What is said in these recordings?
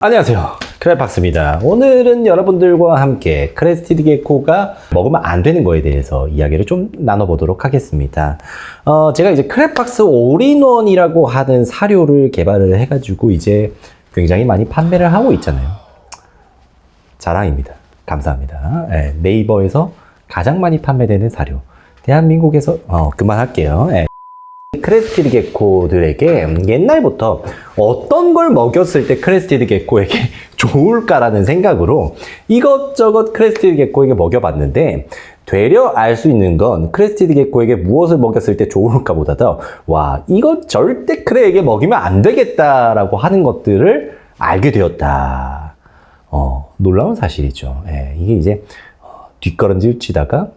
안녕하세요, 크랩박스입니다. 오늘은 여러분들과 함께 크레스티드 게코가 먹으면 안 되는 거에 대해서 이야기를 좀 나눠보도록 하겠습니다. 제가 이제 크랩박스 올인원이라고 하는 사료를 개발을 해가지고 이제 굉장히 많이 판매를 하고 있잖아요. 자랑입니다. 감사합니다. 네, 네이버에서 가장 많이 판매되는 사료. 대한민국에서 그만할게요. 네. 크레스티드 게코들에게 옛날부터 어떤 걸 먹였을 때 크레스티드 게코에게 좋을까라는 생각으로 이것저것 크레스티드 게코에게 먹여봤는데, 되려 알 수 있는 건 크레스티드 게코에게 무엇을 먹였을 때 좋을까 보다도 이건 절대 크레에게 먹이면 안 되겠다라고 하는 것들을 알게 되었다. 놀라운 사실이죠. 이게 이제 뒷걸음질 치다가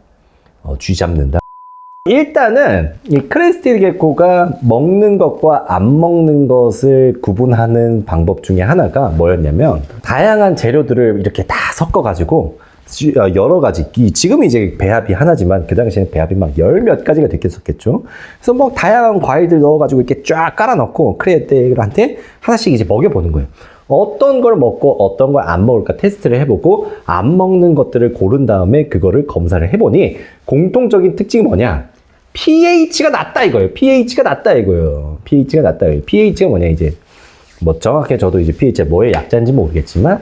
쥐 잡는다. 일단은 이 크레스티드 게코가 먹는 것과 안 먹는 것을 구분하는 방법 중에 하나가 뭐였냐면, 다양한 재료들을 이렇게 다 섞어가지고 여러 가지, 지금 이제 배합이 하나지만 그 당시에는 배합이 막 열 몇 가지가 됐겠었겠죠. 그래서 뭐 다양한 과일들 넣어가지고 이렇게 쫙 깔아놓고 크레들한테 하나씩 이제 먹여보는 거예요. 어떤 걸 먹고 어떤 걸 안 먹을까 테스트를 해보고, 안 먹는 것들을 고른 다음에 그거를 검사를 해보니 공통적인 특징이 뭐냐? pH가 낮다 이거예요. pH가 낮다 이거예요. pH가 낮다 이거예요. pH가 뭐냐, 이제 뭐 정확히 저도 이제 pH가 뭐의 약자인지 모르겠지만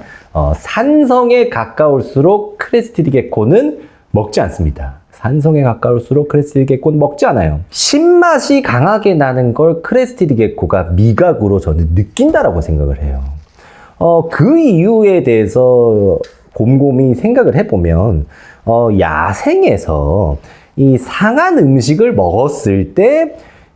산성에 가까울수록 크레스티드 게코는 먹지 않습니다. 산성에 가까울수록 크레스티드 게코는 먹지 않아요. 신맛이 강하게 나는 걸 크레스티드 게코가 미각으로 저는 느낀다라고 생각을 해요. 그 이유에 대해서 곰곰이 생각을 해보면, 야생에서 이 상한 음식을 먹었을 때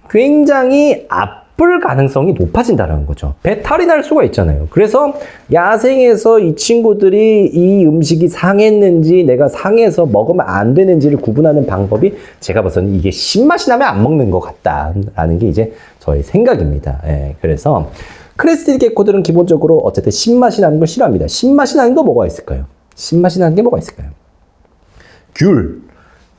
굉장히 아플 가능성이 높아진다는 거죠. 배탈이 날 수가 있잖아요. 그래서 야생에서 이 친구들이 이 음식이 상했는지 내가 상해서 먹으면 안 되는지를 구분하는 방법이, 제가 봐서는 이게 신맛이 나면 안 먹는 것 같다라는 게 이제 저의 생각입니다. 그래서 크레스티드 게코들은 기본적으로 어쨌든 신맛이 나는 걸 싫어합니다. 신맛이 나는 거 뭐가 있을까요? 신맛이 나는 게 뭐가 있을까요? 귤,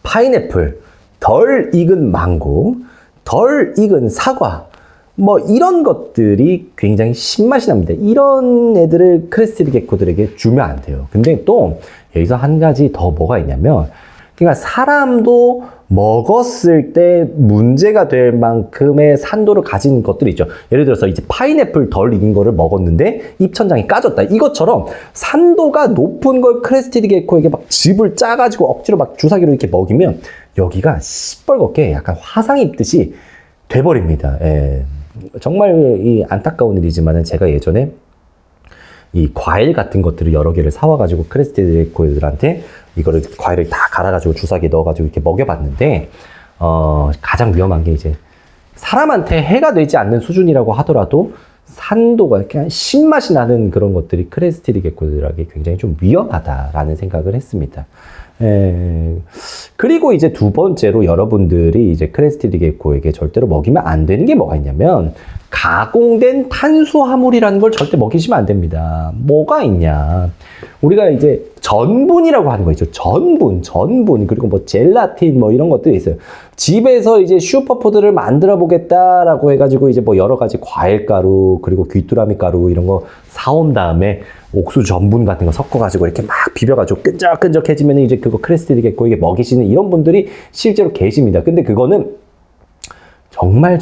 파인애플, 덜 익은 망고, 덜 익은 사과, 뭐 이런 것들이 굉장히 신맛이 납니다. 이런 애들을 크레스티드 게코들에게 주면 안 돼요. 근데 또 여기서 한 가지 더 뭐가 있냐면, 그러니까 사람도 먹었을 때 문제가 될 만큼의 산도를 가진 것들이 있죠. 예를 들어서 이제 파인애플 덜 익은 거를 먹었는데 입천장이 까졌다. 이것처럼 산도가 높은 걸 크레스티드 게코에게 막 즙을 짜가지고 억지로 막 주사기로 이렇게 먹이면 여기가 시뻘겋게 약간 화상 입듯이 돼버립니다. 정말 이 안타까운 일이지만은, 제가 예전에 이 과일 같은 것들을 여러 개를 사와가지고 크레스티드 게코들한테 이거를 과일을 다 갈아가지고 주사기에 넣어가지고 이렇게 먹여봤는데, 가장 위험한 게 이제 사람한테 해가 되지 않는 수준이라고 하더라도 산도가 그냥 신맛이 나는 그런 것들이 크레스티드 게코들에게 굉장히 좀 위험하다라는 생각을 했습니다. 그리고 이제 두 번째로 여러분들이 이제 크레스티드 게코에게 절대로 먹이면 안 되는 게 뭐가 있냐면, 가공된 탄수화물이라는 걸 절대 먹이시면 안 됩니다. 뭐가 있냐? 우리가 이제 전분이라고 하는 거 있죠. 전분, 그리고 뭐 젤라틴 뭐 이런 것들이 있어요. 집에서 이제 슈퍼푸드를 만들어 보겠다라고 해가지고 이제 뭐 여러 가지 과일가루, 그리고 귀뚜라미 가루 이런 거 사온 다음에 옥수수 전분 같은 거 섞어가지고 이렇게 막 비벼가지고 끈적끈적해지면 이제 그거 크레스티드 게코에게 먹이시는 이런 분들이 실제로 계십니다. 근데 그거는 정말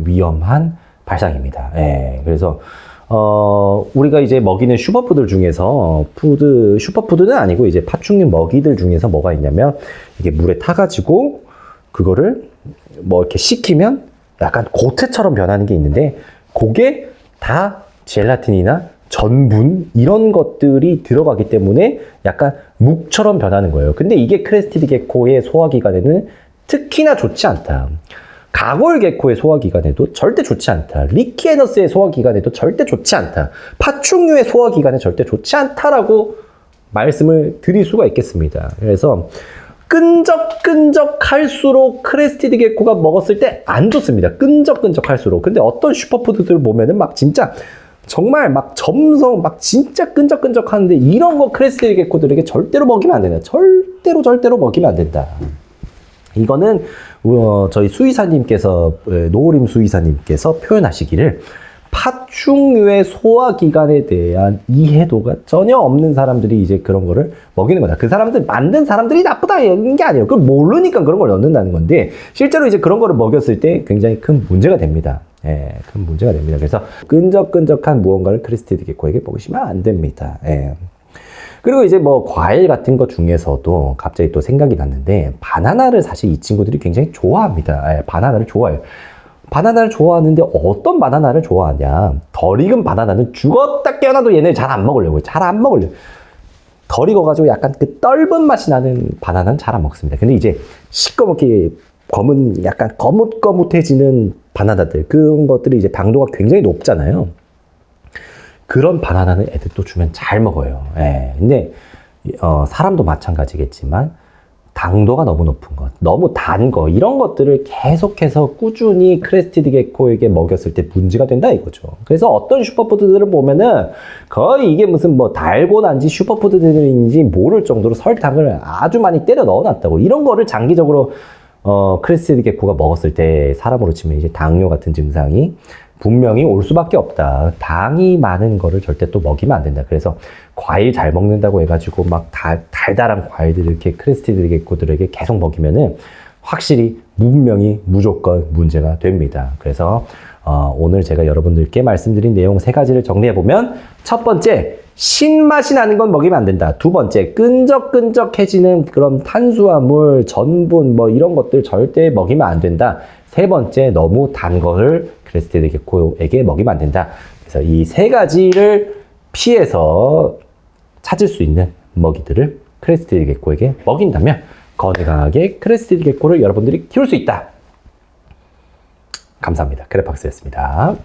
위험한 발상입니다. 그래서 우리가 이제 먹이는 슈퍼푸드 중에서 슈퍼푸드는 아니고 이제 파충류 먹이들 중에서 뭐가 있냐면, 이게 물에 타가지고 그거를 뭐 이렇게 식히면 약간 고체처럼 변하는 게 있는데, 그게 다 젤라틴이나 전분 이런 것들이 들어가기 때문에 약간 묵처럼 변하는 거예요. 근데 이게 크레스티드 게코의 소화기관에는 특히나 좋지 않다. 가골 게코의 소화기관에도 절대 좋지 않다. 리키에너스의 소화기관에도 절대 좋지 않다. 파충류의 소화기관에 절대 좋지 않다라고 말씀을 드릴 수가 있겠습니다. 그래서 끈적끈적할수록 크레스티드 게코가 먹었을 때 안 좋습니다. 끈적끈적할수록. 근데 어떤 슈퍼푸드들 보면은 막 진짜 정말 막 점성 막 진짜 끈적끈적하는데, 이런 거 크레스티드 게코들에게 절대로 먹이면 안 된다. 절대로 먹이면 안 된다. 이거는 저희 수의사님께서, 노우림 수의사님께서 표현하시기를 파충류의 소화기관에 대한 이해도가 전혀 없는 사람들이 이제 그런 거를 먹이는 거다. 그 사람들, 만든 사람들이 나쁘다는 게 아니에요. 그걸 모르니까 그런 걸 넣는다는 건데, 실제로 이제 그런 거를 먹였을 때 굉장히 큰 문제가 됩니다. 예, 큰 문제가 됩니다. 그래서 끈적끈적한 무언가를 크레스티드 게코에게 먹이시면 안 됩니다. 예. 그리고 이제 뭐 과일 같은 거 중에서도 갑자기 또 생각이 났는데, 바나나를 사실 이 친구들이 굉장히 좋아합니다. 예, 바나나를 좋아해요. 바나나를 좋아하는데 어떤 바나나를 좋아하냐. 덜 익은 바나나는 죽었다 깨어나도 얘네 잘 안 먹으려고요. 잘 안 먹으려고. 덜 익어가지고 약간 그 떫은 맛이 나는 바나나는 잘 안 먹습니다. 근데 이제 시꺼멓게 검은, 약간 거뭇거뭇해지는 바나나들, 그런 것들이 이제 당도가 굉장히 높잖아요. 그런 바나나는 애들 또 주면 잘 먹어요. 예. 근데, 사람도 마찬가지겠지만, 당도가 너무 높은 것, 너무 단 거, 이런 것들을 계속해서 꾸준히 크레스티드 게코에게 먹였을 때 문제가 된다 이거죠. 그래서 어떤 슈퍼푸드들을 보면은 거의 이게 무슨 뭐 달고 난지 슈퍼푸드들인지 모를 정도로 설탕을 아주 많이 때려 넣어놨다고. 이런 거를 장기적으로 크레스티드 게코가 먹었을 때 사람으로 치면 이제 당뇨 같은 증상이 분명히 올 수밖에 없다. 당이 많은 거를 절대 또 먹이면 안 된다. 그래서 과일 잘 먹는다고 해가지고 막 달달한 과일들을 이렇게 크레스티드 게코들에게 계속 먹이면은 확실히 분명히 무조건 문제가 됩니다. 그래서 오늘 제가 여러분들께 말씀드린 내용 3가지를 정리해보면, 첫 번째, 신맛이 나는 건 먹이면 안 된다. 두 번째, 끈적끈적해지는 그런 탄수화물, 전분 뭐 이런 것들 절대 먹이면 안 된다. 세 번째, 너무 단 거를 크레스티드 게코에게 먹이면 안 된다. 그래서 이 3가지를 피해서 찾을 수 있는 먹이들을 크레스티드 게코에게 먹인다면 건강하게 크레스티드 게코를 여러분들이 키울 수 있다. 감사합니다. 그래박스였습니다.